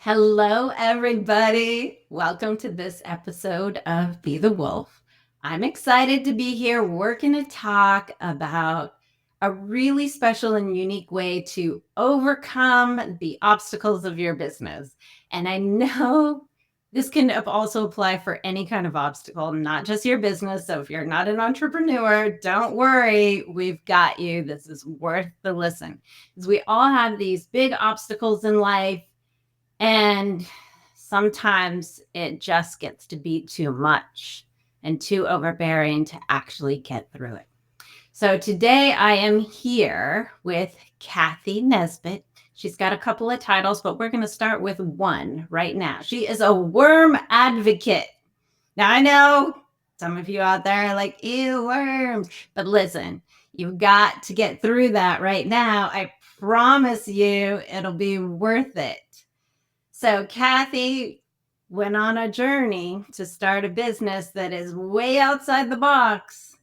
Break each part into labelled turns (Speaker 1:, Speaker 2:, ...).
Speaker 1: Hello, everybody. Welcome to this episode of Be the Wolf. I'm excited to be here working to talk about a really special and unique way to overcome the obstacles of your business. And I know this can also apply for any kind of obstacle, not just your business. So if you're not an entrepreneur, don't worry, we've got you. This is worth the listen because we all have these big obstacles in life. And sometimes it just gets to be too much and too overbearing to actually get through it. So today I am here with Cathy Nesbitt. She's got a couple of titles, but we're going to start with one right now. She is a worm advocate. Now, I know some of you out there are like, ew, worms. But listen, you've got to get through that right now. I promise you it'll be worth it. So Cathy went on a journey to start a business that is way outside the box.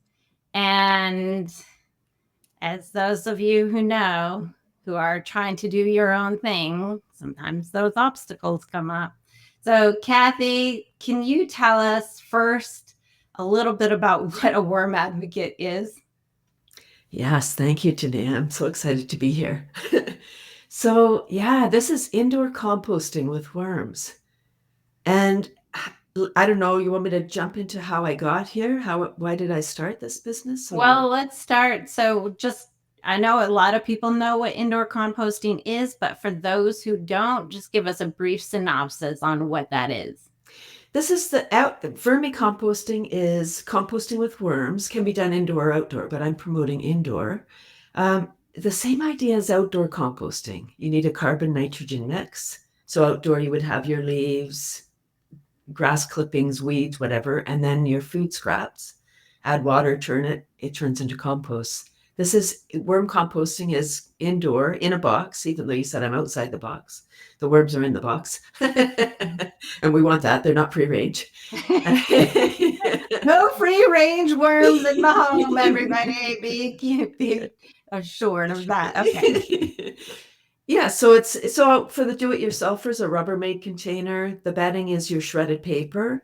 Speaker 1: And as those of you who know, who are trying to do your own thing, sometimes those obstacles come up. So Cathy, can you tell us first a little bit about what a worm advocate is?
Speaker 2: Yes, thank you, Genea. I'm so excited to be here. This is indoor composting with worms. And I don't know, you want me to jump into how I got here? Why did I start this business?
Speaker 1: Well, let's start. I know a lot of people know what indoor composting is, but for those who don't, just give us a brief synopsis on what that is.
Speaker 2: This is vermicomposting is composting with worms, can be done indoor or outdoor, but I'm promoting indoor. The same idea as outdoor composting. You need a carbon nitrogen mix. So outdoor, you would have your leaves, grass clippings, weeds, whatever, and then your food scraps. Add water, it turns into compost. Worm composting is indoor in a box, even though you said I'm outside the box. The worms are in the box. And we want that. They're not free range.
Speaker 1: No free range worms in the home, everybody. Be assured of that. Okay.
Speaker 2: Yeah, so for the do-it-yourselfers, a Rubbermaid container. The bedding is your shredded paper,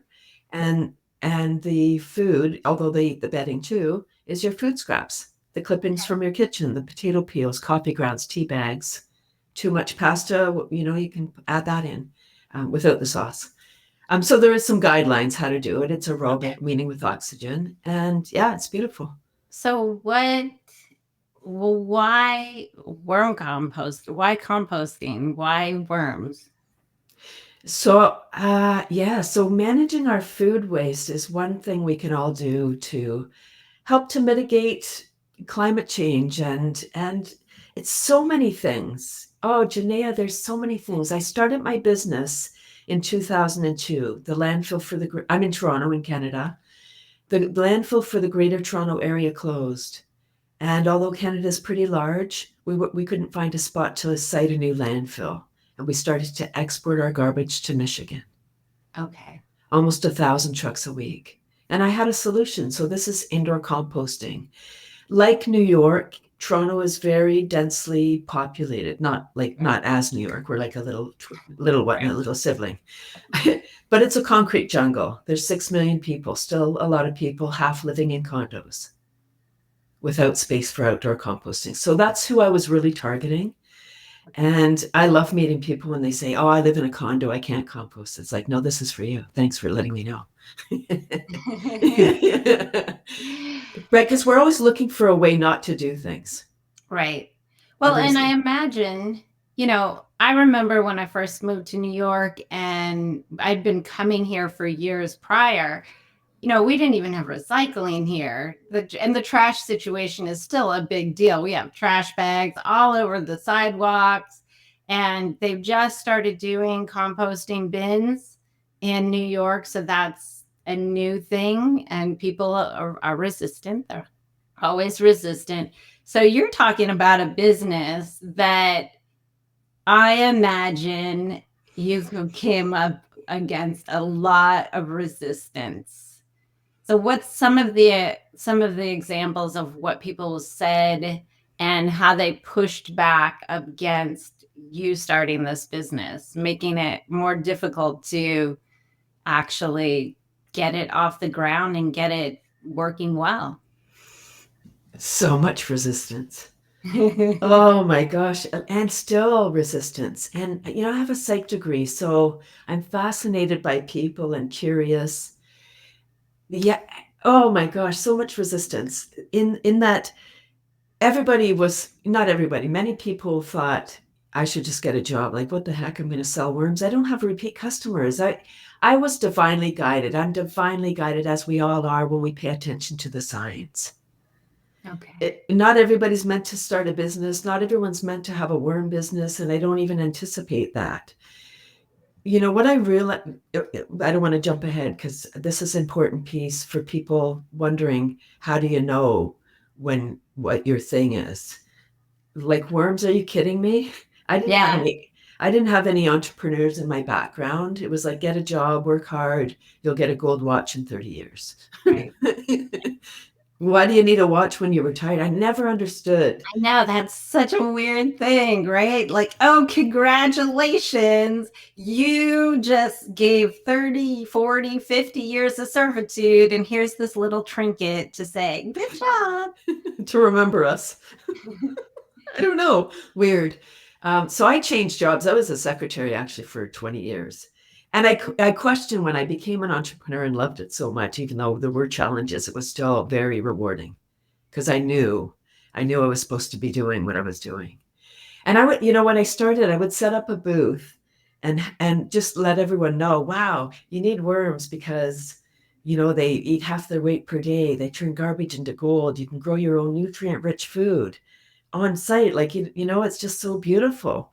Speaker 2: and the food, although the bedding too, is your food scraps, the clippings from your kitchen, the potato peels, coffee grounds, tea bags. Too much pasta, you can add that in without the sauce. So there is some guidelines how to do it. It's aerobic, meaning with oxygen, and yeah, it's beautiful.
Speaker 1: So why worm compost? Why composting? Why worms?
Speaker 2: So managing our food waste is one thing we can all do to help to mitigate climate change, and it's so many things. Oh, Genea, there's so many things. I started my business in 2002. I'm in Toronto, in Canada. The landfill for the Greater Toronto Area closed. And although Canada is pretty large, we couldn't find a spot to site a new landfill. And we started to export our garbage to Michigan.
Speaker 1: Okay.
Speaker 2: Almost 1,000 trucks a week. And I had a solution. So this is indoor composting. Like New York, Toronto is very densely populated. Not as New York. We're like a little sibling. But it's a concrete jungle. There's 6 million people, still a lot of people, half living in condos without space for outdoor composting. So that's who I was really targeting. And I love meeting people when they say, "Oh, I live in a condo, I can't compost." It's like, no, this is for you. Thanks for letting me know. Right, because we're always looking for a way not to do things.
Speaker 1: Right. Well, and I imagine, I remember when I first moved to New York and I'd been coming here for years prior. We didn't even have recycling here. And the trash situation is still a big deal. We have trash bags all over the sidewalks, and they've just started doing composting bins in New York. So that's a new thing, and people are resistant. They're always resistant. So you're talking about a business that I imagine you came up against a lot of resistance. So what's some of the examples of what people said and how they pushed back against you starting this business, making it more difficult to actually get it off the ground and get it working well?
Speaker 2: So much resistance. Oh my gosh. And still resistance. And, you know, I have a psych degree, so I'm fascinated by people and curious. Yeah. Oh my gosh. So much resistance in that everybody was, not everybody, many people thought I should just get a job. Like, what the heck? I'm going to sell worms. I don't have repeat customers. I was divinely guided. I'm divinely guided, as we all are when we pay attention to the signs.
Speaker 1: Okay.
Speaker 2: Not everybody's meant to start a business. Not everyone's meant to have a worm business, and I don't even anticipate that. You know what I realize, I don't want to jump ahead because this is an important piece for people wondering, how do you know when what your thing is? Like worms, are you kidding me? I didn't have
Speaker 1: Yeah.
Speaker 2: any I didn't have any entrepreneurs in my background. It was like, get a job, work hard, you'll get a gold watch in 30 years.
Speaker 1: Right.
Speaker 2: Why do you need a watch when you're retired? I never understood.
Speaker 1: I know that's such a weird thing, right? Like, oh, congratulations. You just gave 30, 40, 50 years of servitude, and here's this little trinket to say, good job.
Speaker 2: To remember us. I don't know. Weird. So I changed jobs. I was a secretary actually for 20 years. And I questioned when I became an entrepreneur and loved it so much, even though there were challenges, it was still very rewarding because I knew I was supposed to be doing what I was doing. And I would, you know, when I started, I would set up a booth and just let everyone know, wow, you need worms because, you know, they eat half their weight per day. They turn garbage into gold. You can grow your own nutrient-rich food on site. Like, you know, it's just so beautiful.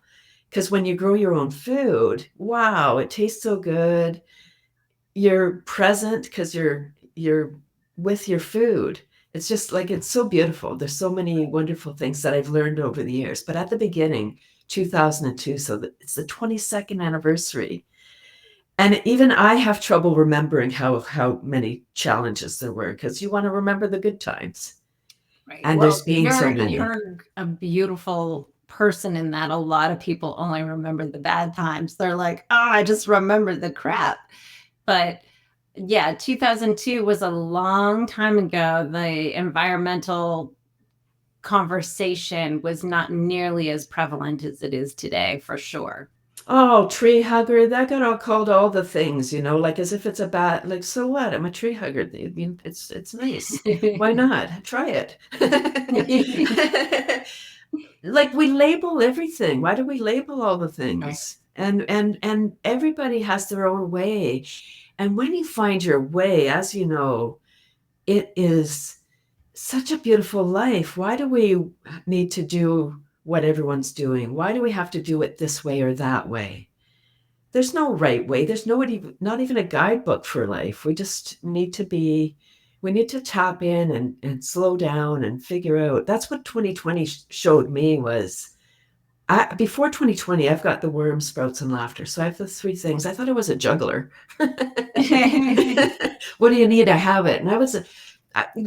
Speaker 2: Because when you grow your own food, wow, it tastes so good. You're present because you're with your food. It's just like, it's so beautiful. There's so many wonderful things that I've learned over the years. But at the beginning, 2002, so it's the 22nd anniversary. And even I have trouble remembering how many challenges there were, because you want to remember the good times.
Speaker 1: Right.
Speaker 2: And
Speaker 1: Well,
Speaker 2: there's been so many.
Speaker 1: you're a beautiful person in that a lot of people only remember the bad times. They're like, oh, I just remember the crap. But yeah, 2002 was a long time ago. The environmental conversation was not nearly as prevalent as it is today, for sure.
Speaker 2: Oh, tree hugger, that got all called all the things, you know, like as if it's a bad, like, so what? I'm a tree hugger. I mean, it's nice. Why not? Try it. Like, we label everything. Why do we label all the
Speaker 1: Right.
Speaker 2: things? And everybody has their own way. And when you find your way, as you know, it is such a beautiful life. Why do we need to do what everyone's doing? Why do we have to do it this way or that way? There's no right way. There's not even a guidebook for life. We need to tap in and slow down and figure out. That's what 2020 showed me was, before 2020, I've got the worm, sprouts, and laughter. So I have the three things. I thought I was a juggler. What do you need? I have it. And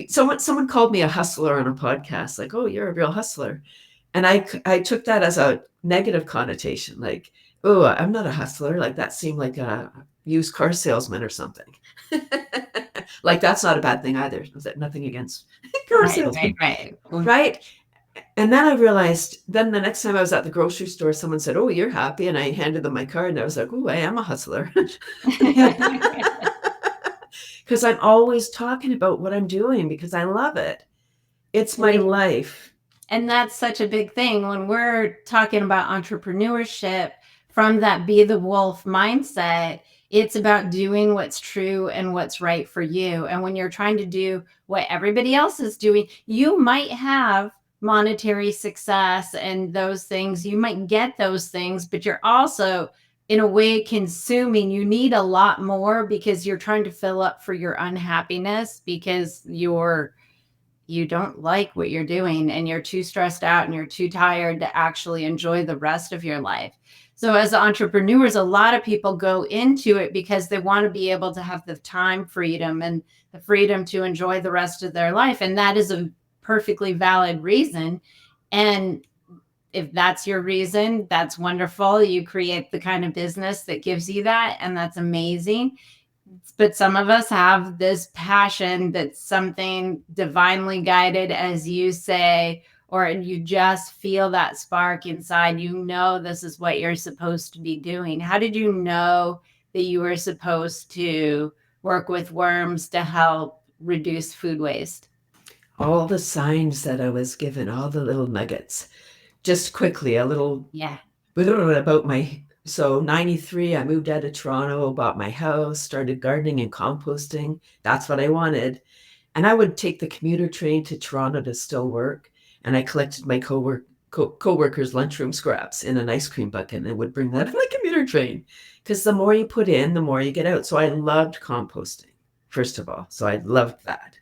Speaker 2: someone called me a hustler on a podcast, like, oh, you're a real hustler. And I took that as a negative connotation, like, oh, I'm not a hustler. Like, that seemed like a used car salesman or something. Like, that's not a bad thing either. Nothing against car
Speaker 1: Right, right,
Speaker 2: salesmen,
Speaker 1: right.
Speaker 2: right? And then I realized, then the next time I was at the grocery store, someone said, oh, you're happy. And I handed them my card and I was like, oh, I am a hustler. Because I'm always talking about what I'm doing because I love it. It's my life.
Speaker 1: And that's such a big thing when we're talking about entrepreneurship from that be the wolf mindset. It's about doing what's true and what's right for you. And when you're trying to do what everybody else is doing, you might have monetary success and those things. You might get those things, but you're also, in a way, consuming. You need a lot more because you're trying to fill up for your unhappiness because you don't like what you're doing and you're too stressed out and you're too tired to actually enjoy the rest of your life. So as entrepreneurs, a lot of people go into it because they want to be able to have the time freedom and the freedom to enjoy the rest of their life. And that is a perfectly valid reason. And if that's your reason, that's wonderful. You create the kind of business that gives you that, and that's amazing. But some of us have this passion that's something divinely guided, as you say, or you just feel that spark inside. You know, this is what you're supposed to be doing. How did you know that you were supposed to work with worms to help reduce food waste?
Speaker 2: All the signs that I was given, all the little nuggets. Just quickly, a little
Speaker 1: Yeah.
Speaker 2: about so 93, I moved out of Toronto, bought my house, started gardening and composting. That's what I wanted. And I would take the commuter train to Toronto to still work. And I collected my co-workers' lunchroom scraps in an ice cream bucket and would bring that on the commuter train. Because the more you put in, the more you get out. So I loved composting, first of all. So I loved that.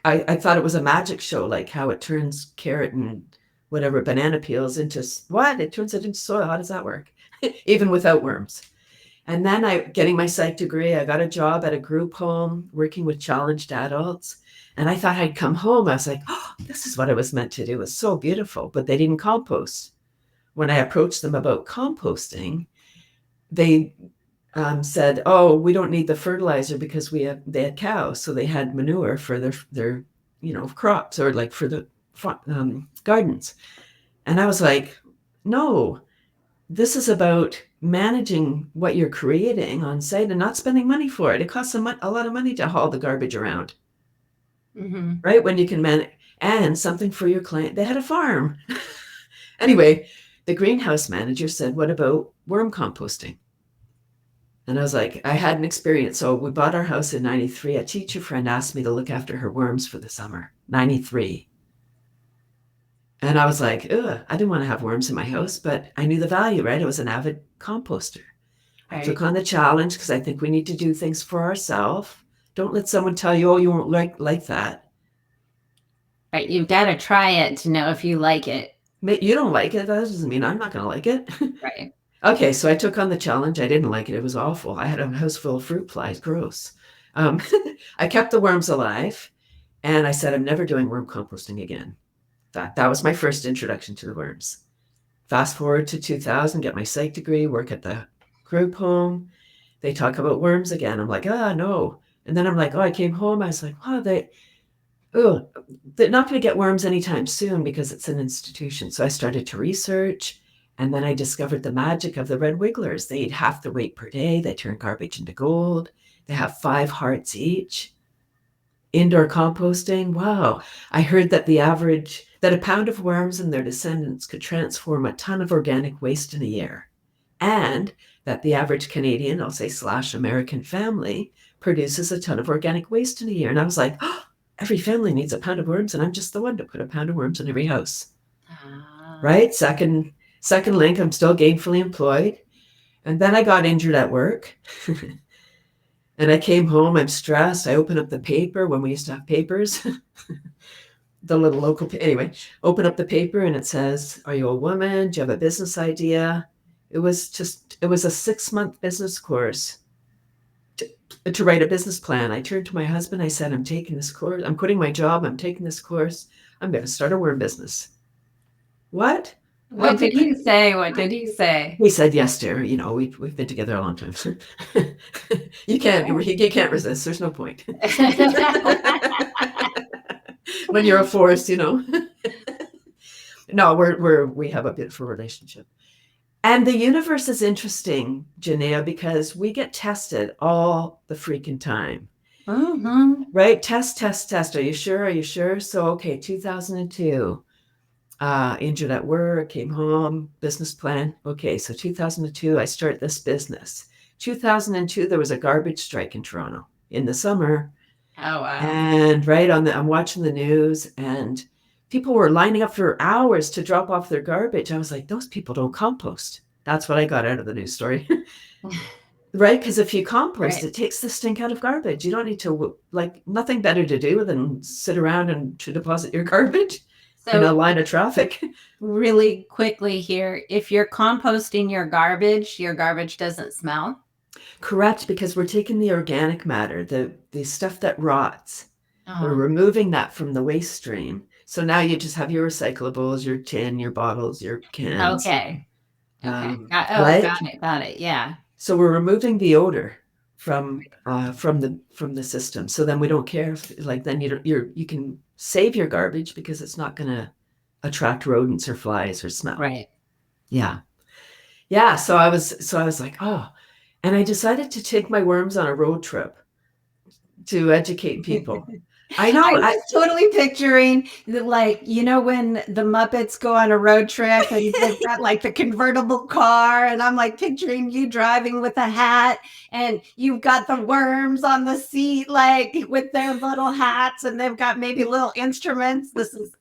Speaker 2: I thought it was a magic show, like how it turns carrot and whatever banana peels into what? It turns it into soil. How does that work? Even without worms. And then getting my psych degree, I got a job at a group home working with challenged adults. And I thought I'd come home. I was like, oh, this is what I was meant to do. It was so beautiful, but they didn't compost. When I approached them about composting, they said, "Oh, we don't need the fertilizer because they had cows, so they had manure for their crops or like for the gardens." And I was like, "No, this is about managing what you're creating on site and not spending money for it. It costs a lot of money to haul the garbage around, right? When you can manage and something for your client. They had a farm." Anyway, the greenhouse manager said, "What about worm composting?" And I was like, I had an experience. So we bought our house in 93. A teacher friend asked me to look after her worms for the summer, 93. And I was like, ugh, I didn't want to have worms in my house, but I knew the value, right? I was an avid composter. I took on the challenge because I think we need to do things for ourselves. Don't let someone tell you, oh, you won't like that.
Speaker 1: Right. You've got to try it to know if you like it.
Speaker 2: You don't like it. That doesn't mean I'm not going to like it.
Speaker 1: Right.
Speaker 2: Okay, so I took on the challenge. I didn't like it. It was awful. I had a house full of fruit flies. Gross. I kept the worms alive, and I said, I'm never doing worm composting again. That was my first introduction to the worms. Fast forward to 2000, get my psych degree, work at the group home. They talk about worms again. I'm like, no. And then I'm like, I came home. I was like, they're not going to get worms anytime soon because it's an institution. So I started to research. And then I discovered the magic of the red wigglers. They eat half the weight per day. They turn garbage into gold. They have 5 hearts each. Indoor composting. Wow. I heard that a pound of worms and their descendants could transform a ton of organic waste in a year. And that the average Canadian, I'll say / American family, produces a ton of organic waste in a year. And I was like, every family needs a pound of worms, and I'm just the one to put a pound of worms in every house. Right? Second link, I'm still gainfully employed. And then I got injured at work. And I came home, I'm stressed. I open up the paper when we used to have papers. The little local, anyway, open up the paper and it says, are you a woman? Do you have a business idea? It was a 6-month business course to write a business plan. I turned to my husband. I said, I'm taking this course. I'm quitting my job. I'm taking this course. I'm going to start a worm business. What?
Speaker 1: What did he say? What did he say?
Speaker 2: He said, yes, dear. We've been together a long time. You can't resist. There's no point. When you're a forest, No, we have a beautiful relationship. And the universe is interesting, Genea, because we get tested all the freaking time. Right? Test. Are you sure? So, okay, 2002, injured at work, came home, business plan. Okay, so 2002, I start this business. 2002, there was a garbage strike in Toronto in the summer.
Speaker 1: Oh, wow.
Speaker 2: And I'm watching the news, and people were lining up for hours to drop off their garbage. I was like, those people don't compost. That's what I got out of the news story. Right? Because if you compost, it takes the stink out of garbage. You don't need to, nothing better to do than sit around and to deposit your garbage in a line of traffic.
Speaker 1: Really quickly here, if you're composting your garbage doesn't smell?
Speaker 2: Correct, because we're taking the organic matter, the stuff that rots. We're removing that from the waste stream. So now you just have your recyclables, your tin, your bottles, your cans.
Speaker 1: Okay. Okay.
Speaker 2: Right?
Speaker 1: Got it. Got it. Yeah.
Speaker 2: So we're removing the odor from the system. So then we don't care if, like, then you can save your garbage because it's not going to attract rodents or flies or smell.
Speaker 1: Right.
Speaker 2: Yeah. Yeah. So I was like, oh, and I decided to take my worms on a road trip to educate people. I
Speaker 1: I
Speaker 2: know.
Speaker 1: was totally picturing like, when the Muppets go on a road trip and they've got like the convertible car, and I'm like picturing you driving with a hat and you've got the worms on the seat, like with their little hats, and they've got maybe little instruments. This is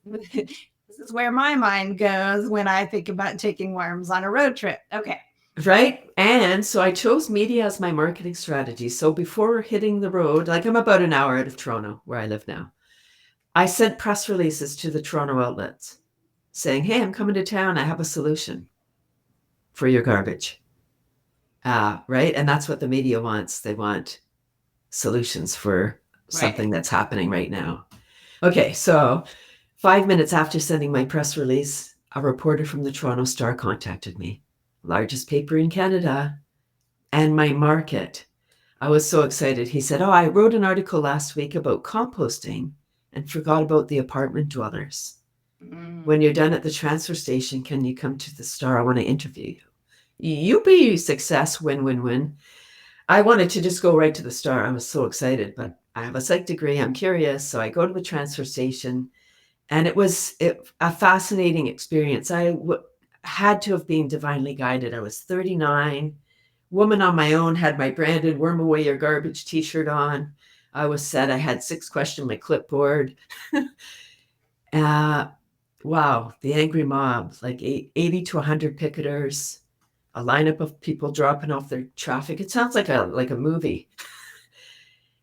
Speaker 1: where my mind goes when I think about taking worms on a road trip. Okay.
Speaker 2: Right. And so I chose media as my marketing strategy. So before hitting the road, like I'm about an hour out of Toronto, where I live now, I sent press releases to the Toronto outlets saying, hey, I'm coming to town. I have a solution for your garbage. Right. And that's what the media wants. They want solutions for
Speaker 1: Right.
Speaker 2: something that's happening right now. Okay. So 5 minutes after sending my press release, a reporter from the Toronto Star contacted me, largest paper in Canada, and my market. I was so excited. He said, oh, I wrote an article last week about composting and forgot about the apartment dwellers. When you're done at the transfer station, can you come to the Star? I want to interview you. You be success, win, win, win. I wanted to just go right to the Star. I was so excited, but I have a psych degree. I'm curious. So I go to the transfer station, and it was a fascinating experience. Had to have been divinely guided. I was 39, woman on my own, had my branded Worm Away Your Garbage t-shirt on. I was set. I had 6 questions on my clipboard. Wow, the angry mob, like 80 to 100 picketers, a lineup of people dropping off their traffic. It sounds like a movie.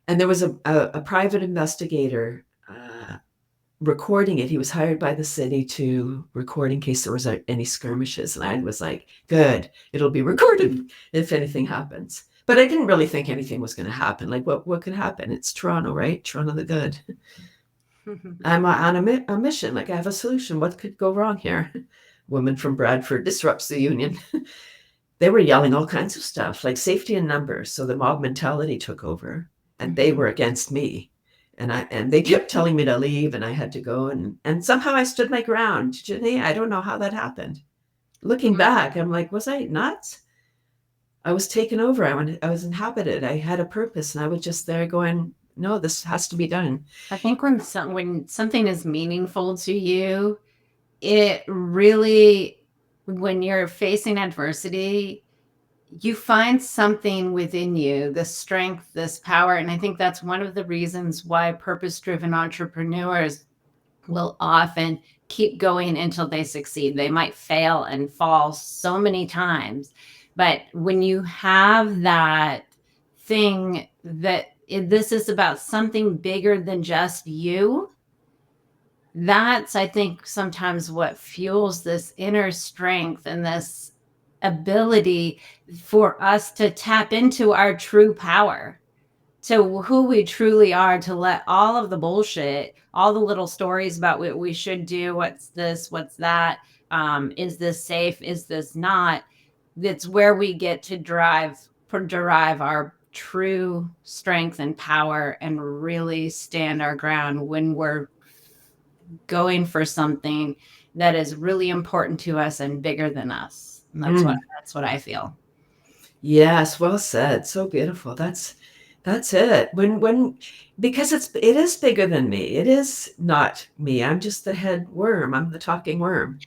Speaker 2: And there was a private investigator recording it. He was hired by the city to record in case there was any skirmishes. And I was like, good, it'll be recorded if anything happens. But I didn't really think anything was going to happen. Like, what could happen? It's Toronto, right? Toronto the good. I'm on a mission. Like, I have a solution. What could go wrong here? Woman from Bradford disrupts the union. They were yelling all kinds of stuff, like safety in numbers. So the mob mentality took over, and they were against me. And they kept telling me to leave, and I had to go. And somehow I stood my ground. Genea, I don't know how that happened. Looking back, I'm like, was I nuts? I was taken over. I was inhabited. I had a purpose, and I was just there going, no, this has to be done.
Speaker 1: I think when something is meaningful to you, it really, when you're facing adversity, you find something within you, this strength, this power. And I think that's one of the reasons why purpose-driven entrepreneurs will often keep going until they succeed. They might fail and fall so many times, but when you have that thing that this is about something bigger than just you, that's, I think, sometimes what fuels this inner strength and this ability for us to tap into our true power, to who we truly are, to let all of the bullshit, all the little stories about what we should do, what's this, what's that, is this safe, is this not, that's where we get to derive our true strength and power and really stand our ground when we're going for something that is really important to us and bigger than us. And that's what I feel.
Speaker 2: Yes, well said. So beautiful. That's it. When because it is bigger than me. It is not me. I'm just the head worm. I'm the talking worm.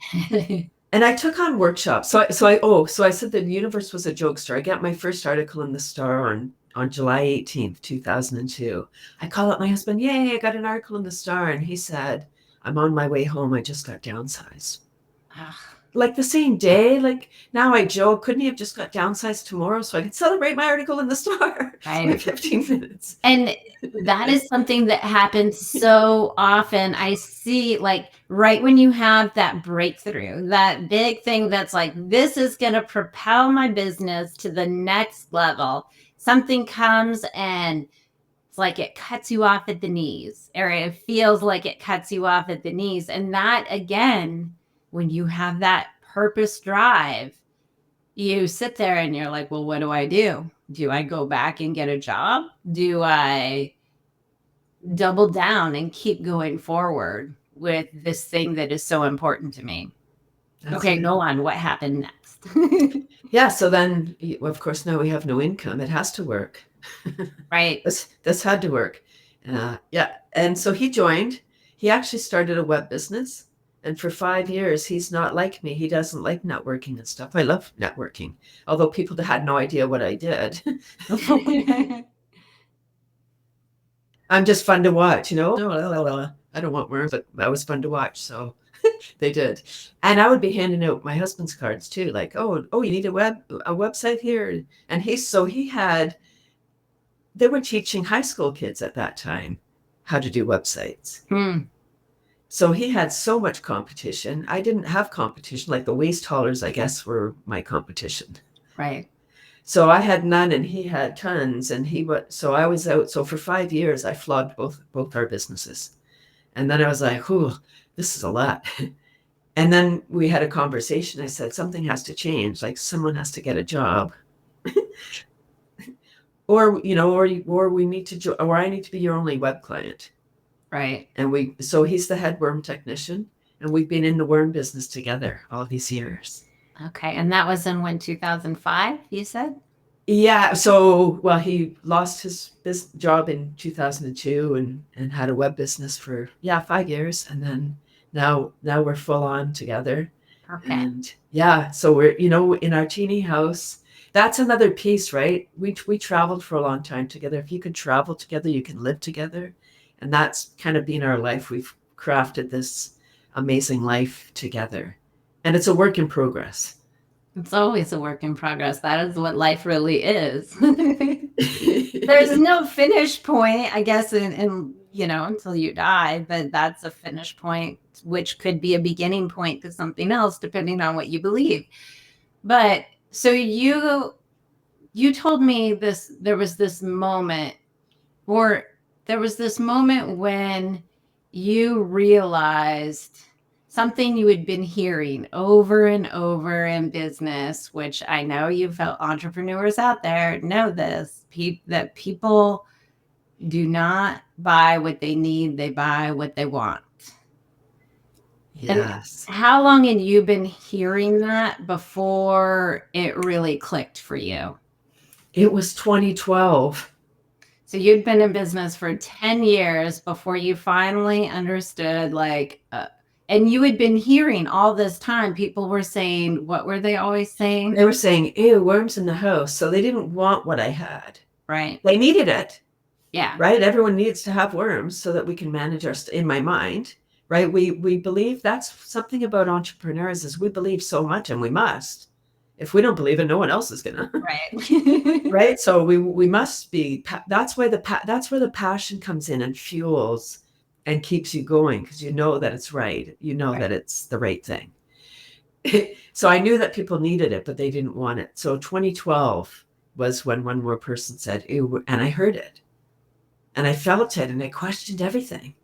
Speaker 2: And I took on workshops. So I said the universe was a jokester. I got my first article in the Star on July 18th, 2002. I call up my husband, yay, I got an article in the Star. And he said, I'm on my way home. I just got downsized. Like the same day, like now I joke, couldn't he have just got downsized tomorrow so I could celebrate my article in the Star?
Speaker 1: Right.
Speaker 2: My 15 minutes.
Speaker 1: And that is something that happens so often. I see, like, right when you have that breakthrough, that big thing that's like, this is going to propel my business to the next level, something comes and it's like it cuts you off at the knees, or it feels like it cuts you off at the knees. And that, again, when you have that purpose drive, you sit there and you're like, well, what do I do? Do I go back and get a job? Do I double down and keep going forward with this thing that is so important to me?
Speaker 2: That's
Speaker 1: Okay,
Speaker 2: it.
Speaker 1: go on. What happened next?
Speaker 2: Yeah. So then, of course, now we have no income. It has to work.
Speaker 1: Right.
Speaker 2: This had to work. Yeah. And so he joined. He actually started a web business. And for 5 years, he's not like me. He doesn't like networking and stuff. I love networking, although people had no idea what I did. I'm just fun to watch, you know? I don't want worms, but that was fun to watch. So they did. And I would be handing out my husband's cards too, like, oh, you need a website here. And he had, they were teaching high school kids at that time how to do websites. So he had so much competition. I didn't have competition. Like the waist haulers, I guess, were my competition.
Speaker 1: Right.
Speaker 2: So I had none and he had tons. And so I was out. So for 5 years, I flogged both our businesses. And then I was like, "Ooh, this is a lot." And then we had a conversation. I said, something has to change. Like someone has to get a job. Or, or we need to, or I need to be your only web client.
Speaker 1: Right.
Speaker 2: And so he's the head worm technician, and we've been in the worm business together all these years.
Speaker 1: Okay. And that was in when, 2005, you said?
Speaker 2: Yeah. So, well, he lost his job in 2002 and had a web business for, 5 years. And then now we're full on together.
Speaker 1: Okay.
Speaker 2: And yeah, so we're, in our teeny house. That's another piece, right? We traveled for a long time together. If you could travel together, you can live together. And that's kind of been our life. We've crafted this amazing life together. And it's a work in progress.
Speaker 1: It's always a work in progress. That is what life really is. There's no finish point, I guess, in until you die, but that's a finish point, which could be a beginning point to something else, depending on what you believe. But so you told me this, there was this moment when you realized something you had been hearing over and over in business, which I know you felt entrepreneurs out there know this, that people do not buy what they need, they buy what they want.
Speaker 2: Yes.
Speaker 1: And how long had you been hearing that before it really clicked for you?
Speaker 2: It was 2012.
Speaker 1: So you'd been in business for 10 years before you finally understood, and you had been hearing all this time, people were saying, what were they always saying?
Speaker 2: They were saying, ew, worms in the house. So they didn't want what I had.
Speaker 1: Right.
Speaker 2: They needed it.
Speaker 1: Yeah.
Speaker 2: Right. Everyone needs to have worms so that we can manage in my mind. Right. We believe that's something about entrepreneurs is we believe so much and we must. If we don't believe it, no one else is gonna.
Speaker 1: Right.
Speaker 2: Right. So we must be. That's where the passion comes in and fuels and keeps you going because you know that it's right. You know that it's the right thing. So I knew that people needed it, but they didn't want it. So 2012 was when one more person said, ew, and I heard it. And I felt it and I questioned everything.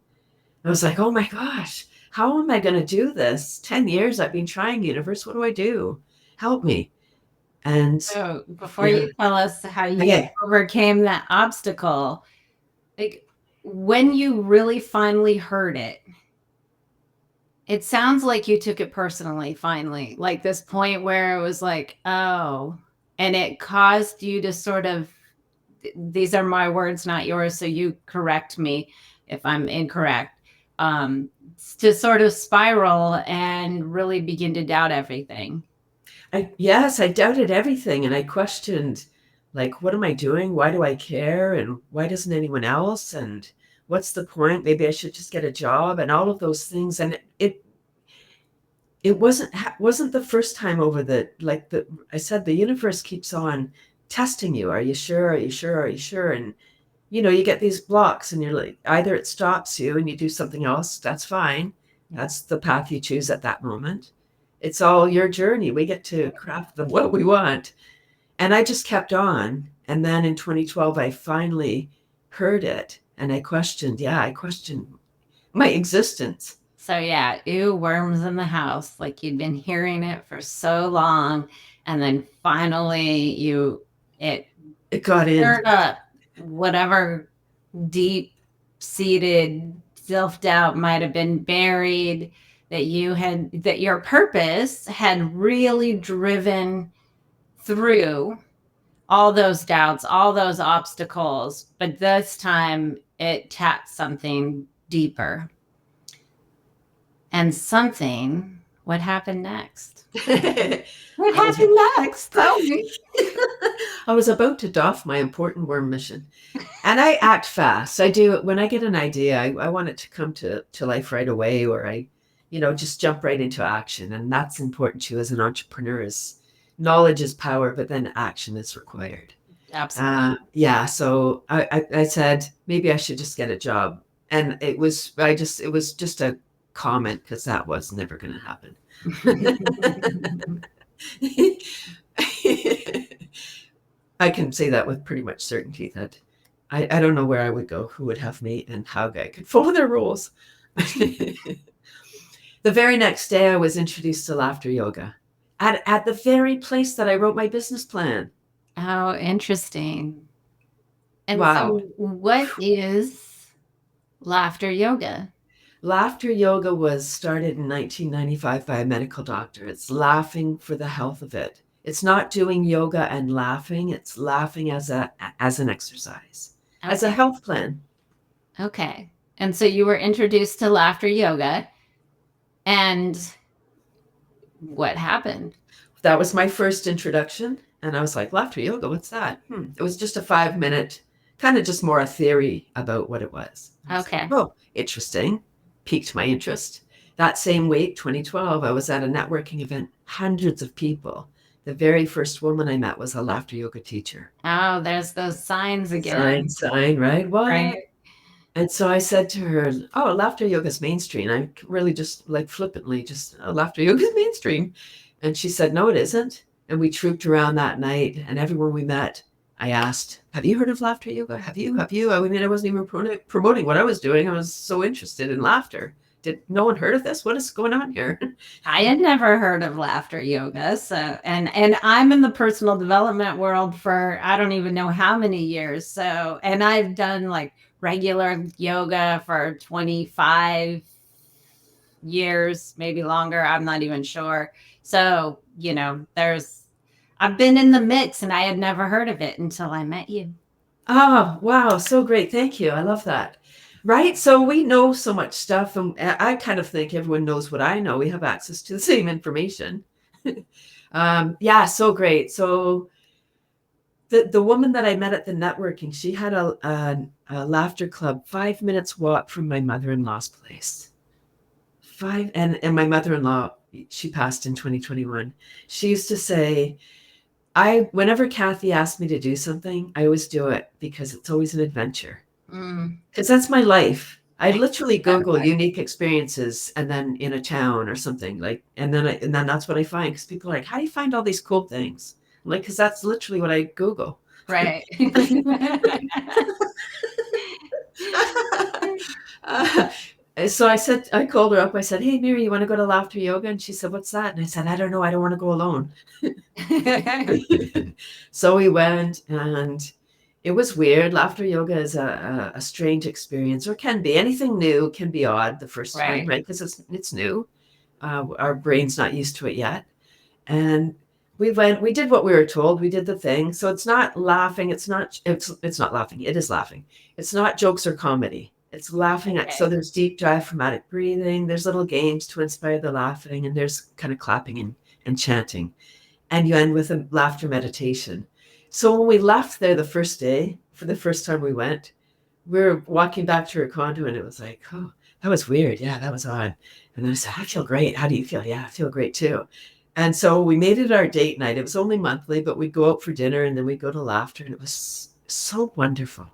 Speaker 2: I was like, oh my gosh, how am I going to do this? 10 years I've been trying, universe. What do I do? Help me. And
Speaker 1: so before you tell us how you overcame that obstacle, like when you really finally heard it, it sounds like you took it personally, finally, like this point where it was like, oh, and it caused you to sort of, these are my words, not yours, so you correct me if I'm incorrect, to sort of spiral and really begin to doubt everything.
Speaker 2: Yes, I doubted everything. And I questioned, like, what am I doing? Why do I care? And why doesn't anyone else? And what's the point? Maybe I should just get a job and all of those things. And it wasn't the first time over I said, the universe keeps on testing you. Are you sure? Are you sure? Are you sure? And you get these blocks and you're like, either it stops you and you do something else. That's fine. That's the path you choose at that moment. It's all your journey. We get to craft what we want. And I just kept on. And then in 2012, I finally heard it and I questioned my existence.
Speaker 1: So yeah, ew, worms in the house. Like you'd been hearing it for so long, and then finally it
Speaker 2: It got
Speaker 1: stirred
Speaker 2: in.
Speaker 1: up whatever deep seated self doubt might have been buried, that your purpose had really driven through all those doubts, all those obstacles, but this time it tapped something deeper. And something, what happened next? What
Speaker 2: I was
Speaker 1: happened next? Tell me.
Speaker 2: I was about to doff my important worm mission. And I act fast. I do when I get an idea, I want it to come to life right away, or I, just jump right into action. And that's important too as an entrepreneur is knowledge is power, but then action is required.
Speaker 1: Absolutely.
Speaker 2: Yeah. So I said maybe I should just get a job. And it was just a comment because that was never gonna happen. I can say that with pretty much certainty that I don't know where I would go, who would have me, and how I could follow their rules. The very next day, I was introduced to laughter yoga at the very place that I wrote my business plan.
Speaker 1: Oh, interesting. And
Speaker 2: Wow.
Speaker 1: so, what is laughter yoga?
Speaker 2: Laughter yoga was started in 1995 by a medical doctor. It's laughing for the health of it. It's not doing yoga and laughing, it's laughing as an exercise, as a
Speaker 1: Okay.
Speaker 2: health plan.
Speaker 1: Okay. And so you were introduced to laughter yoga, and what happened?
Speaker 2: That was my first introduction. And I was like, laughter yoga, what's that? It was just a 5 minute, kind of just more a theory about what it was. I was like,
Speaker 1: Okay.
Speaker 2: oh, interesting. Piqued my interest. That same week, 2012, I was at a networking event, hundreds of people. The very first woman I met was a laughter yoga teacher.
Speaker 1: Oh, there's those signs again.
Speaker 2: Sign, right? What?
Speaker 1: Right.
Speaker 2: And so I said to her, oh, laughter yoga's mainstream. I really just like flippantly, just laughter yoga's mainstream. And she said, no, it isn't. And we trooped around that night, and everyone we met, I asked, have you heard of laughter yoga? Have you? Have you? I mean, I wasn't even promoting what I was doing. I was so interested in laughter. Did no one heard of this? What is going on here?
Speaker 1: I had never heard of laughter yoga. So, and I'm in the personal development world for I don't even know how many years. So, and I've done like regular yoga for 25 years, maybe longer. I'm not even sure. So, I've been in the mix and I had never heard of it until I met you.
Speaker 2: Oh, wow. So great. Thank you. I love that. Right. So we know so much stuff. And I kind of think everyone knows what I know. We have access to the same information. Yeah. So great. So the woman that I met at the networking, she had a laughter club 5 minutes walk from my mother-in-law's place. And my mother-in-law, she passed in 2021. She used to say, whenever Cathy asked me to do something, I always do it because it's always an adventure. Because that's my life. I literally Google unique experiences and then in a town or something like, and then that's what I find. Because people are like, how do you find all these cool things? I'm like, because that's literally what I Google.
Speaker 1: Right.
Speaker 2: So I called her up. I said, hey, Mary, you want to go to laughter yoga? And she said, what's that? And I said, I don't know. I don't want to go alone. So we went, and it was weird. Laughter yoga is a strange experience, or can be. Anything new can be odd the first time, right? Because it's new. Our brain's not used to it yet. And we did what we were told. We did the thing. So it's not laughing. It's not laughing. It is laughing. It's not jokes or comedy. It's laughing at, so there's deep diaphragmatic breathing. There's little games to inspire the laughing, and there's kind of clapping and chanting. And you end with a laughter meditation. So when we left there the first day, for the first time we went, we were walking back to her condo, and it was like, oh, that was weird. Yeah, that was odd. And then I said, I feel great. How do you feel? Yeah, I feel great too. And so we made it our date night. It was only monthly, but we'd go out for dinner and then we'd go to laughter. And it was so wonderful.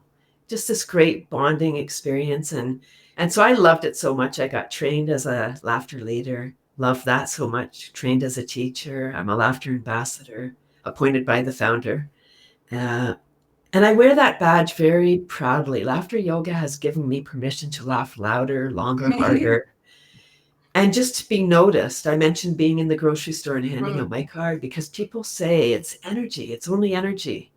Speaker 2: Just this great bonding experience. And so I loved it so much. I got trained as a laughter leader. Loved that so much. Trained as a teacher. I'm a laughter ambassador, appointed by the founder. And I wear that badge very proudly. Laughter yoga has given me permission to laugh louder, longer, harder, and just to be noticed. I mentioned being in the grocery store and handing out
Speaker 1: Mm,
Speaker 2: my card because people say it's energy, it's only energy.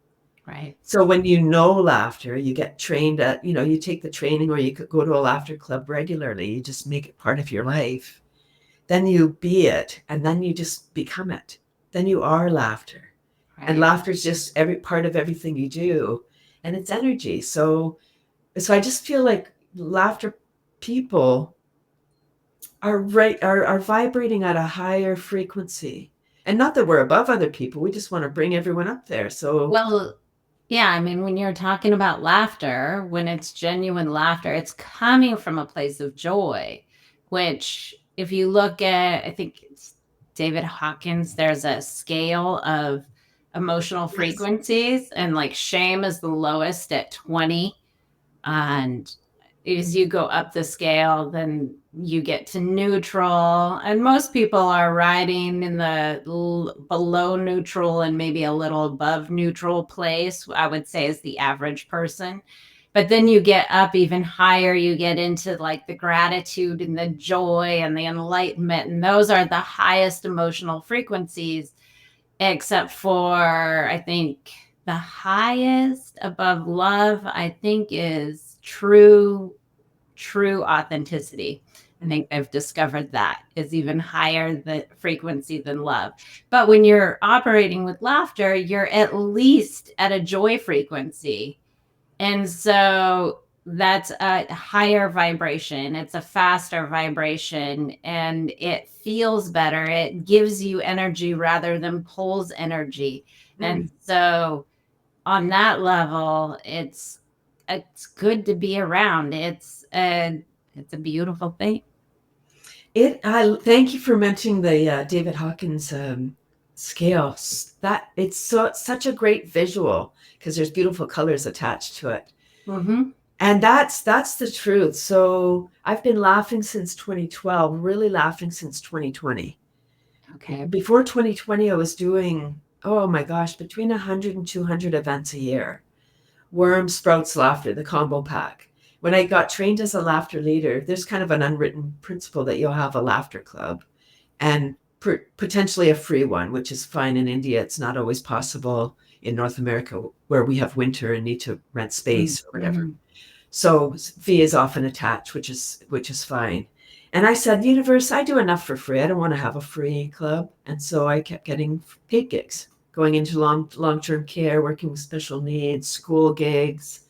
Speaker 1: right,
Speaker 2: So when you know laughter, you get trained at, you take the training or you could go to a laughter club regularly. You just make it part of your life. Then you be it, and then you just become it. Then you are laughter. And
Speaker 1: right.
Speaker 2: laughter is just every part of everything you do. And it's energy. So I just feel like laughter people are vibrating at a higher frequency. And not that we're above other people, we just want to bring everyone up there. So
Speaker 1: Well, yeah, I mean, when you're talking about laughter, when it's genuine laughter, it's coming from a place of joy, which if you look at, I think it's David Hawkins, there's a scale of emotional
Speaker 2: yes.
Speaker 1: frequencies, and like shame is the lowest at 20. And as you go up the scale, then you get to neutral. And most people are riding in the below neutral and maybe a little above neutral place, I would say, is the average person. But then you get up even higher, you get into like the gratitude and the joy and the enlightenment. And those are the highest emotional frequencies, except for, I think, the highest above love, I think, is true authenticity. I think I've discovered that is even higher the frequency than love. But when you're operating with laughter, you're at least at a joy frequency. And so that's a higher vibration. It's a faster vibration and it feels better. It gives you energy rather than pulls energy. And
Speaker 2: Mm.
Speaker 1: so on that level, it's good to be around. It's a beautiful thing.
Speaker 2: I thank you for mentioning the David Hawkins scale. That it's such a great visual because there's beautiful colors attached to it.
Speaker 1: Mm-hmm.
Speaker 2: And that's the truth. So I've been laughing since 2012, really laughing since 2020.
Speaker 1: Okay.
Speaker 2: Before 2020, I was doing, oh my gosh, between 100 and 200 events a year. Worm, Sprouts, Laughter, the combo pack. When I got trained as a laughter leader, there's kind of an unwritten principle that you'll have a laughter club and potentially a free one, which is fine in India. It's not always possible in North America where we have winter and need to rent space or whatever.
Speaker 1: Mm-hmm.
Speaker 2: So fee is often attached, which is fine. And I said, universe, I do enough for free. I don't want to have a free club. And so I kept getting paid gigs, going into long-term care, working with special needs, school gigs,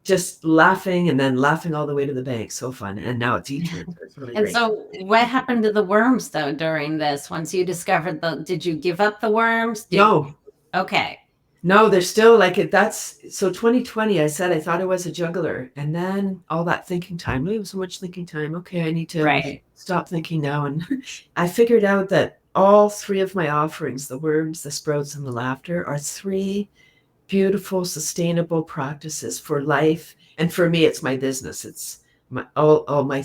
Speaker 2: just laughing and then laughing all the way to the bank. So fun. And now it's e-turn. So it's really
Speaker 1: And
Speaker 2: great.
Speaker 1: so what happened to the worms though during this? Once you discovered did you give up the worms?
Speaker 2: No,
Speaker 1: Okay.
Speaker 2: no, they're still like it. That's so 2020. I said I thought I was a juggler. And then all that thinking time, it was so much thinking time. Okay, I need to
Speaker 1: Right.
Speaker 2: stop thinking now. And I figured out that all three of my offerings, the worms, the sprouts, and the laughter, are three beautiful, sustainable practices for life. And for me, it's my business. It's all my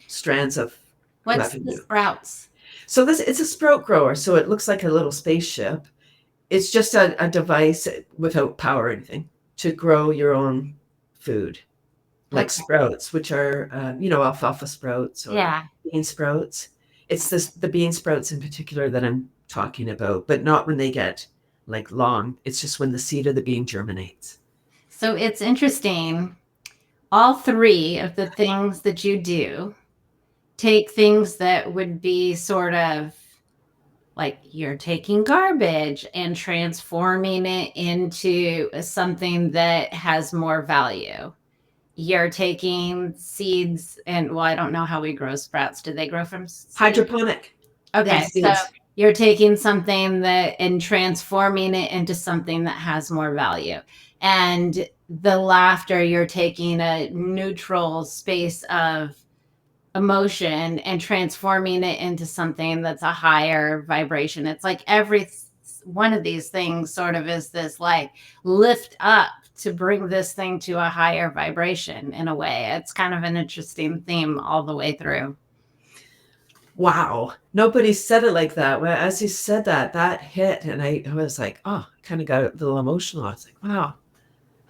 Speaker 2: strands of
Speaker 1: What's the
Speaker 2: revenue.
Speaker 1: sprouts?
Speaker 2: So this it's a sprout grower. So it looks like a little spaceship. It's just a device without power or anything to grow your own food, like
Speaker 1: Okay.
Speaker 2: sprouts, which are alfalfa sprouts or
Speaker 1: Yeah.
Speaker 2: bean sprouts. It's the bean sprouts in particular that I'm talking about, but not when they get like long. It's just when the seed of the bean germinates.
Speaker 1: So it's interesting. All three of the things that you do take things that would be sort of like you're taking garbage and transforming it into something that has more value. You're taking seeds and, well, I don't know how we grow sprouts. Do they grow from seeds?
Speaker 2: Hydroponic.
Speaker 1: Okay,
Speaker 2: Yes,
Speaker 1: so
Speaker 2: seeds.
Speaker 1: you're taking something that and transforming it into something that has more value. And the laughter, you're taking a neutral space of emotion and transforming it into something that's a higher vibration. It's like every one of these things sort of is this like lift up to bring this thing to a higher vibration in a way. It's kind of an interesting theme all the way through.
Speaker 2: Wow. Nobody said it like that. Well, as you said that, that hit. And I was like, oh, kind of got a little emotional. I was like, wow,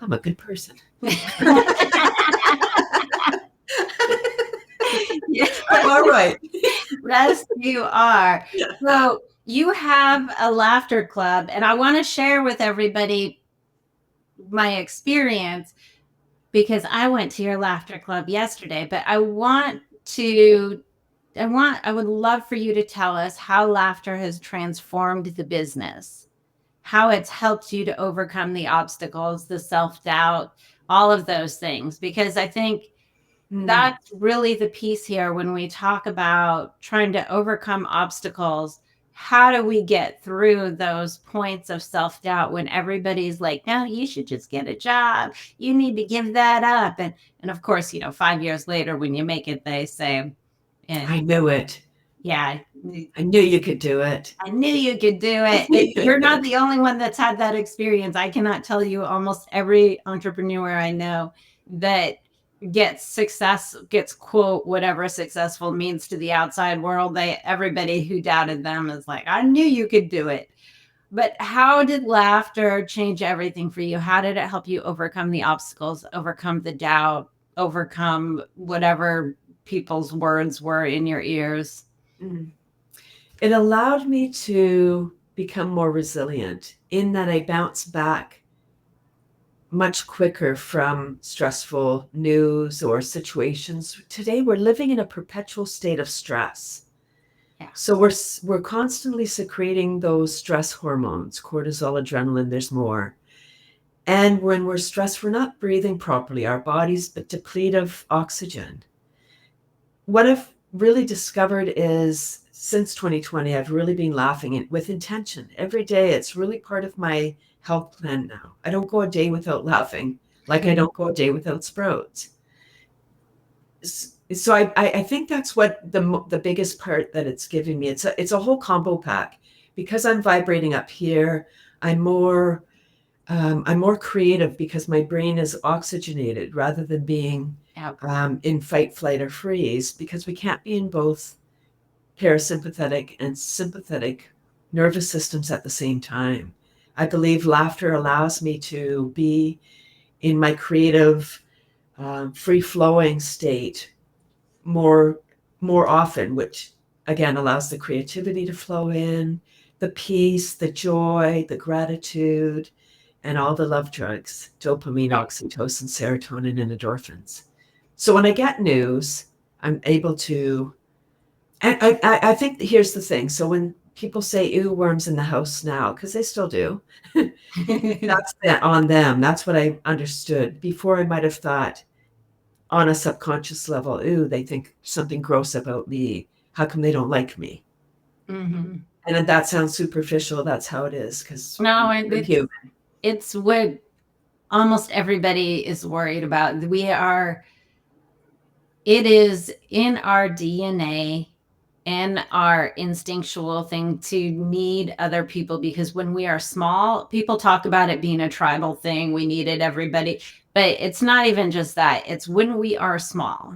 Speaker 2: I'm a good person.
Speaker 1: Yeah.
Speaker 2: I'm all right.
Speaker 1: Yes, you are. So you have a laughter club, and I want to share with everybody my experience because I went to your laughter club yesterday, but I would love for you to tell us how laughter has transformed the business, how it's helped you to overcome the obstacles, the self-doubt, all of those things, because I think
Speaker 2: Mm,
Speaker 1: that's really the piece here when we talk about trying to overcome obstacles. How do we get through those points of self-doubt when everybody's like, no, you should just get a job. You need to give that up. And of course, 5 years later, when you make it, they say, and
Speaker 2: I knew it.
Speaker 1: yeah,
Speaker 2: I knew you could do it.
Speaker 1: I knew you could do it. You're not the only one that's had that experience. I cannot tell you almost every entrepreneur I know that gets success, gets quote whatever successful means to the outside world. Everybody who doubted them is like, I knew you could do it. But how did laughter change everything for you? How did it help you overcome the obstacles, overcome the doubt, overcome whatever people's words were in your ears?
Speaker 2: Mm. It allowed me to become more resilient in that I bounce back much quicker from stressful news or situations. Today, we're living in a perpetual state of stress.
Speaker 1: Yeah.
Speaker 2: So we're constantly secreting those stress hormones, cortisol, adrenaline, there's more. And when we're stressed, we're not breathing properly. Our body's depleted of oxygen. What I've really discovered is since 2020, I've really been laughing with intention. Every day, it's really part of my health plan now. I don't go a day without laughing, like I don't go a day without sprouts. So I think that's what the biggest part that it's giving me. It's a whole combo pack because I'm vibrating up here. I'm more I'm more creative because my brain is oxygenated rather than being
Speaker 1: Yeah.
Speaker 2: in fight, flight, or freeze because we can't be in both parasympathetic and sympathetic nervous systems at the same time. I believe laughter allows me to be in my creative, free flowing state more more often, which again allows the creativity to flow in, the peace, the joy, the gratitude, and all the love drugs, dopamine, oxytocin, serotonin, and endorphins. So when I get news, I'm able to, and I think here's the thing. So when people say, ew, worms in the house now, because they still do, that's on them. That's what I understood. Before I might have thought, on a subconscious level, ooh, they think something gross about me. How come they don't like me?
Speaker 1: Mm-hmm.
Speaker 2: And that sounds superficial. That's how it is because
Speaker 1: No,
Speaker 2: we're human.
Speaker 1: it's what almost everybody is worried about. It is in our DNA and our instinctual thing to need other people because when we are small, people talk about it being a tribal thing. We needed everybody, but it's not even just that. It's when we are small.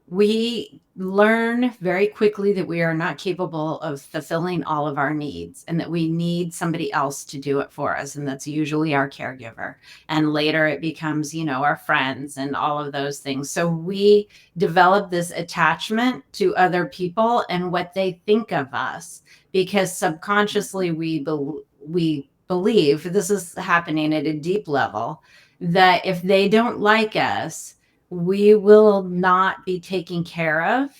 Speaker 1: We learn very quickly that we are not capable of fulfilling all of our needs and that we need somebody else to do it for us. And that's usually our caregiver. And later it becomes, our friends and all of those things. So we develop this attachment to other people and what they think of us because subconsciously we believe this is happening at a deep level that if they don't like us, we will not be taken care of.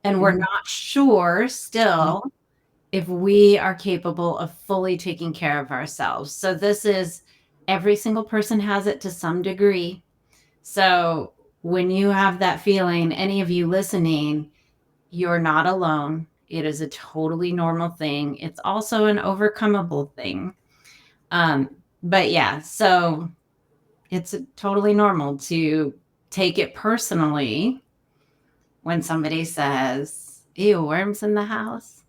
Speaker 1: And we're
Speaker 2: Mhm.
Speaker 1: not sure
Speaker 2: Mhm.
Speaker 1: still if we are capable of fully taking care of ourselves. So, this is every single person has it to some degree. So, when you have that feeling, any of you listening, you're not alone. It is a totally normal thing. It's also an overcomable thing. Um, but yeah, so it's totally normal to take it personally when somebody says, ew, worms in the house.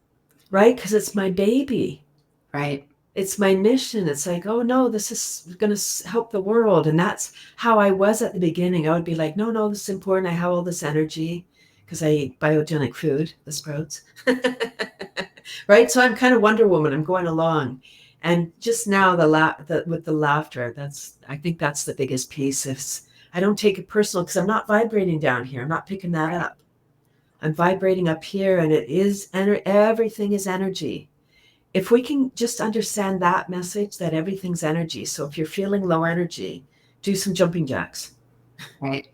Speaker 2: Right? Because it's my baby.
Speaker 1: Right.
Speaker 2: It's my mission. It's like, oh no, this is going to help the world. And that's how I was at the beginning. I would be like, no, no, this is important. I have all this energy because I eat biogenic food, the sprouts. Right? So I'm kind of Wonder Woman. I'm going along. And just now with the laughter, I think that's the biggest piece is I don't take it personal because I'm not vibrating down here. I'm not picking that
Speaker 1: Right.
Speaker 2: up. I'm vibrating up here and everything is energy. If we can just understand that message that everything's energy. So if you're feeling low energy, do some jumping jacks.
Speaker 1: Right.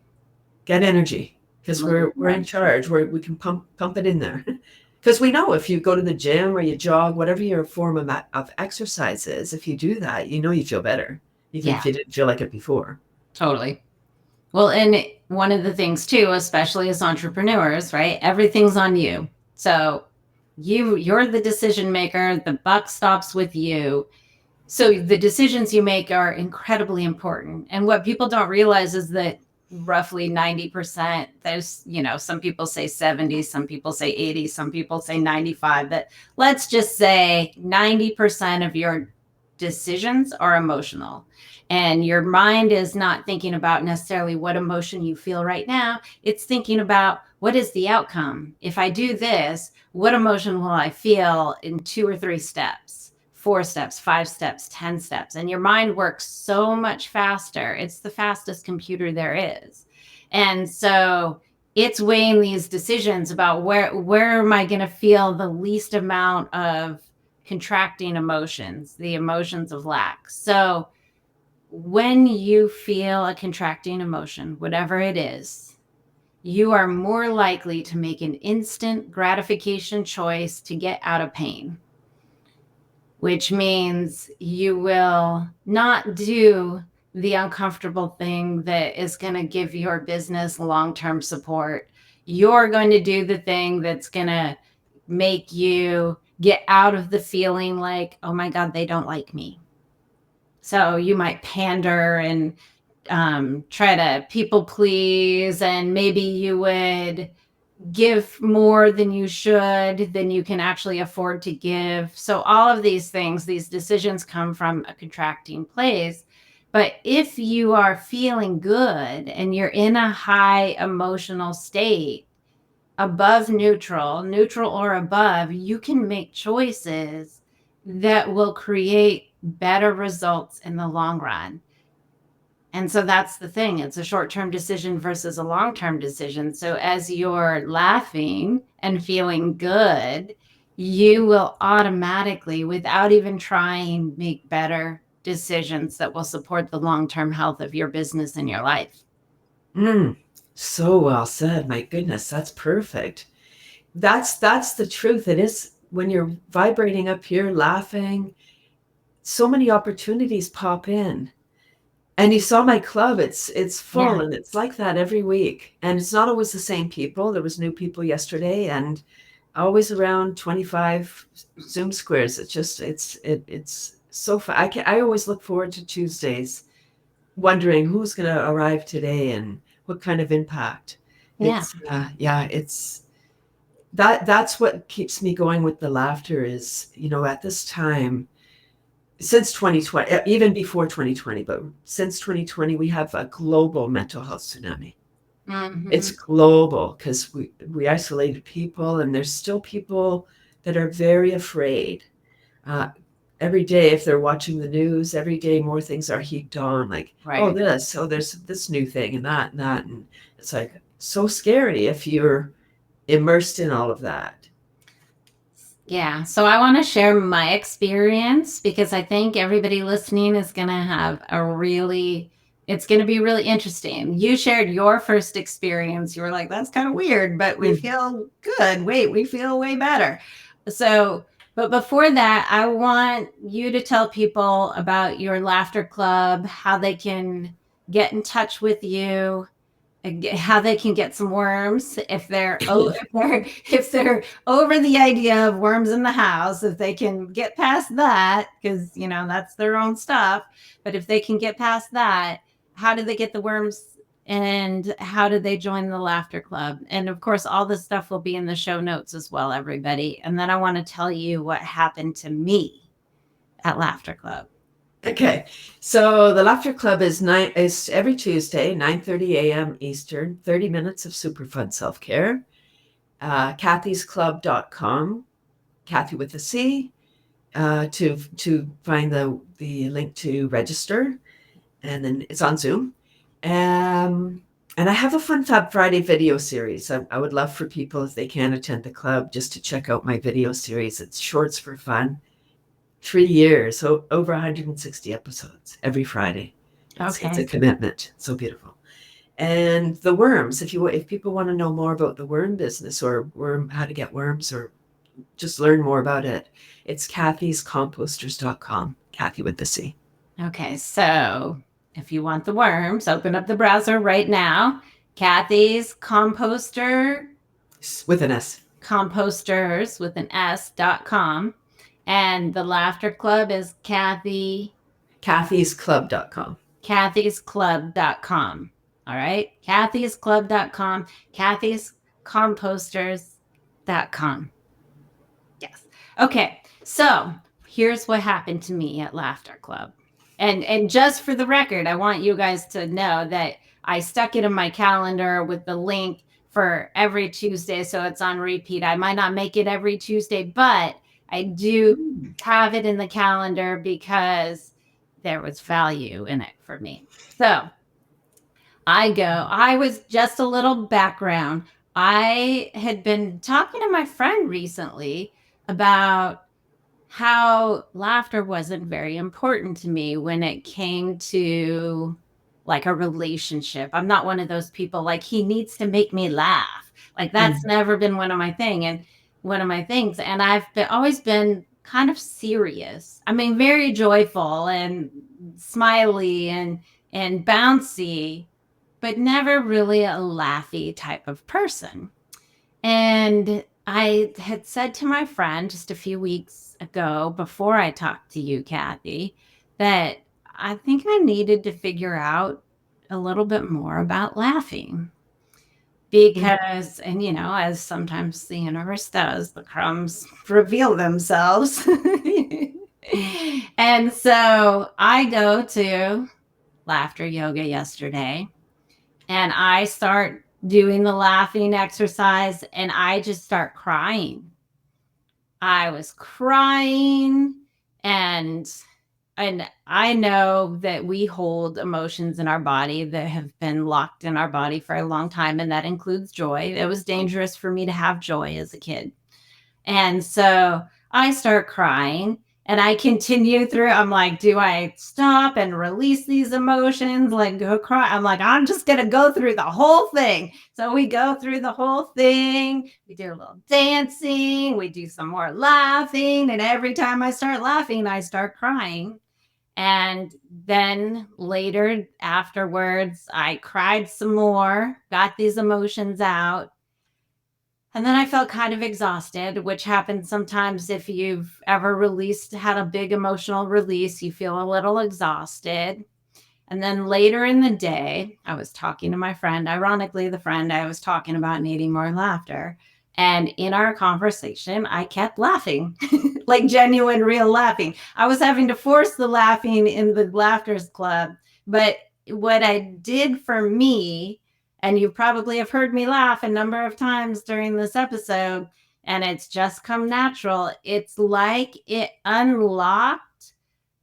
Speaker 2: Get energy because we're in charge. We can pump it in there. Because we know if you go to the gym or you jog, whatever your form of exercise is, if you do that, you know you feel better, even
Speaker 1: Yeah,
Speaker 2: if you didn't feel like it before.
Speaker 1: totally. Well, and one of the things too, especially as entrepreneurs, right? Everything's on you. So you're the decision maker. The buck stops with you. So the decisions you make are incredibly important. And what people don't realize is that roughly 90%, there's, some people say 70, some people say 80, some people say 95, but let's just say 90% of your decisions are emotional. And your mind is not thinking about necessarily what emotion you feel right now. It's thinking about what is the outcome? If I do this, what emotion will I feel in 2 or 3 steps? 4 steps, 5 steps, 10 steps. And your mind works so much faster. It's the fastest computer there is. And so it's weighing these decisions about where am I going to feel the least amount of contracting emotions, the emotions of lack. So when you feel a contracting emotion, whatever it is, you are more likely to make an instant gratification choice to get out of pain, which means you will not do the uncomfortable thing that is going to give your business long-term support. You're going to do the thing that's going to make you get out of the feeling like, oh my God, they don't like me. So you might pander and try to people please, and maybe you would give more than you should, than you can actually afford to give. So all of these things, these decisions come from a contracting place. But if you are feeling good and you're in a high emotional state, above neutral or above, you can make choices that will create better results in the long run. And so that's the thing. It's a short-term decision versus a long-term decision. So as you're laughing and feeling good, you will automatically, without even trying, make better decisions that will support the long-term health of your business and your life.
Speaker 2: Mm, so well said. My goodness, that's perfect. That's the truth. It is when you're vibrating up here, laughing, so many opportunities pop in. And you saw my club, it's
Speaker 1: Yeah.
Speaker 2: full and it's like that every week. And it's not always the same people. There was new people yesterday and always around 25 Zoom squares. It's so fun. I always look forward to Tuesdays, wondering who's going to arrive today and what kind of impact.
Speaker 1: Yeah.
Speaker 2: It's that's what keeps me going with the laughter is, at this time since 2020, even before 2020, but since 2020, we have a global mental health tsunami. It's
Speaker 1: Mm-hmm.
Speaker 2: global because we isolated people, and there's still people that are very afraid. Uh, every day, if they're watching the news, every day more things are heaped on, like, oh,
Speaker 1: Right.
Speaker 2: there's this new thing and that and that. And it's like so scary if you're immersed in all of that.
Speaker 1: Yeah. So I want to share my experience because I think everybody listening is going to have it's going to be really interesting. You shared your first experience. You were like, that's kind of weird, but we feel good. Wait, we feel way better. So, but before that, I want you to tell people about your laughter club, how they can get in touch with you, how they can get some worms if they're if they're over the idea of worms in the house, if they can get past that, because that's their own stuff. But if they can get past that, how do they get the worms, and how do they join the laughter club? And of course, all this stuff will be in the show notes as well, everybody. And then I want to tell you what happened to me at Laughter Club.
Speaker 2: Okay, so the Laughter Club is every Tuesday, 9:30 a.m. Eastern, 30 minutes of super fun self-care. Cathy'sClub.com, Cathy with a C, to find the link to register, and then it's on Zoom. And I have a Fun Fab Friday video series. I would love for people, if they can attend the club, just to check out my video series. It's Shorts for Fun. 3 years, so over 160 episodes every Friday. It's a
Speaker 1: Okay.
Speaker 2: commitment. So beautiful. And the worms, if people want to know more about the worm business, or how to get worms, or just learn more about it, it's Cathy'sComposters.com. Cathy with the C.
Speaker 1: Okay. So if you want the worms, open up the browser right now. Cathy's Composter,
Speaker 2: With an S.
Speaker 1: composters with an S.com. And the Laughter Club is
Speaker 2: Cathy'sClub.com.
Speaker 1: Cathy'sClub.com. All right. Cathy'sClub.com, Cathy'sComposters.com. Yes. Okay. So here's what happened to me at Laughter Club. And just for the record, I want you guys to know that I stuck it in my calendar with the link for every Tuesday, so it's on repeat. I might not make it every Tuesday, but I do have it in the calendar because there was value in it for me. So I was just a little background. I had been talking to my friend recently about how laughter wasn't very important to me when it came to like a relationship. I'm not one of those people like he needs to make me laugh. Like that's never been one of my things. And always been kind of serious. I mean, very joyful and smiley and bouncy, but never really a laughy type of person. And I had said to my friend just a few weeks ago, before I talked to you, Cathy, that I think I needed to figure out a little bit more about laughing. Because, and as sometimes the universe does, the crumbs reveal themselves. And so I go to laughter yoga yesterday, and I start doing the laughing exercise, and I just start crying. I was crying, and I know that we hold emotions in our body that have been locked in our body for a long time, and that includes joy. It was dangerous for me to have joy as a kid. And so I start crying, and I continue through. I'm like, do I stop and release these emotions? Like, go cry. I'm like, I'm just going to go through the whole thing. So we go through the whole thing. We do a little dancing. We do some more laughing. And every time I start laughing, I start crying. And then later afterwards, I cried some more, got these emotions out. And then I felt kind of exhausted, which happens sometimes if you've ever had a big emotional release, you feel a little exhausted. And then later in the day, I was talking to my friend, ironically, the friend I was talking about needing more laughter. And in our conversation, I kept laughing, like genuine, real laughing. I was having to force the laughing in the Laughters Club. But what I did for me, and you probably have heard me laugh a number of times during this episode, and it's just come natural. It's like it unlocked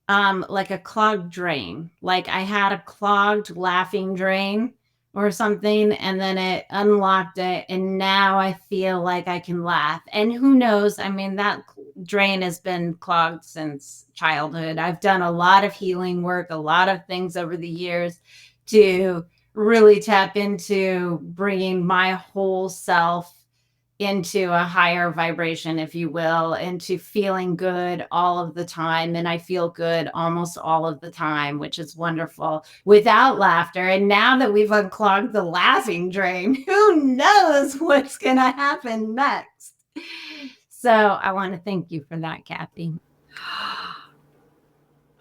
Speaker 1: like a clogged drain. Like I had a clogged laughing drain or something, and then it unlocked it, and now I feel like I can laugh. And who knows, I mean, that drain has been clogged since childhood. I've done a lot of healing work, a lot of things over the years to really tap into bringing my whole self into a higher vibration, if you will, into feeling good all of the time. And I feel good almost all of the time, which is wonderful without laughter. And now that we've unclogged the laughing drain, who knows what's going to happen next? So I want to thank you for that, Cathy.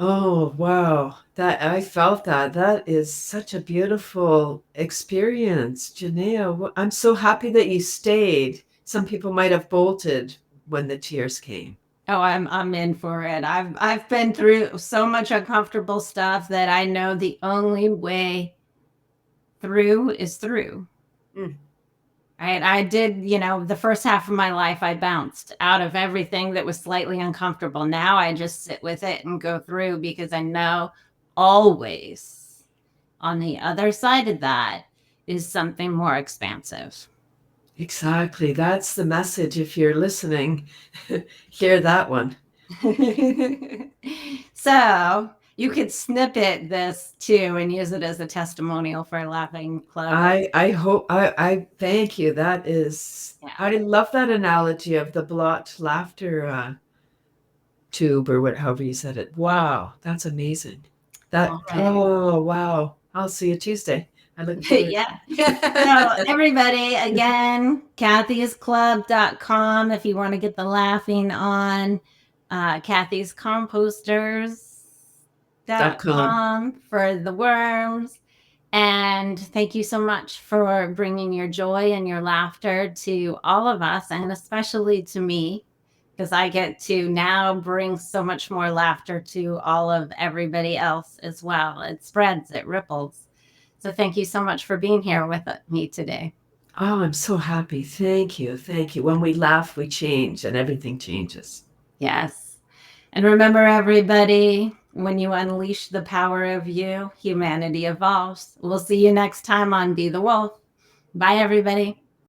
Speaker 2: Oh, wow. I felt that. That is such a beautiful experience, Genea. I'm so happy that you stayed. Some people might have bolted when the tears came.
Speaker 1: Oh, I'm in for it. I've been through so much uncomfortable stuff that I know the only way through is through.
Speaker 2: Mm.
Speaker 1: Right. I did, the first half of my life, I bounced out of everything that was slightly uncomfortable. Now I just sit with it and go through because I know always on the other side of that is something more expansive.
Speaker 2: Exactly. That's the message. If you're listening, hear that one.
Speaker 1: So you could snippet this too and use it as a testimonial for Laughing Club.
Speaker 2: I hope I thank you. That is,
Speaker 1: Yeah.
Speaker 2: I love that analogy of the blocked laughter tube or what, however you said it. Wow, that's amazing.
Speaker 1: All
Speaker 2: That,
Speaker 1: right.
Speaker 2: oh wow. I'll see you Tuesday. I look forward.
Speaker 1: Yeah. So everybody, again, kathysclub.com if you want to get the laughing on. Cathy's
Speaker 2: .com.
Speaker 1: composters.com for the worms. And thank you so much for bringing your joy and your laughter to all of us, and especially to me, because I get to now bring so much more laughter to all of everybody else as well. It spreads, it ripples. So thank you so much for being here with me today.
Speaker 2: Oh, I'm so happy. Thank you. Thank you. When we laugh, we change and everything changes.
Speaker 1: Yes. And remember, everybody, when you unleash the power of you, humanity evolves. We'll see you next time on Be the Wolf. Bye, everybody.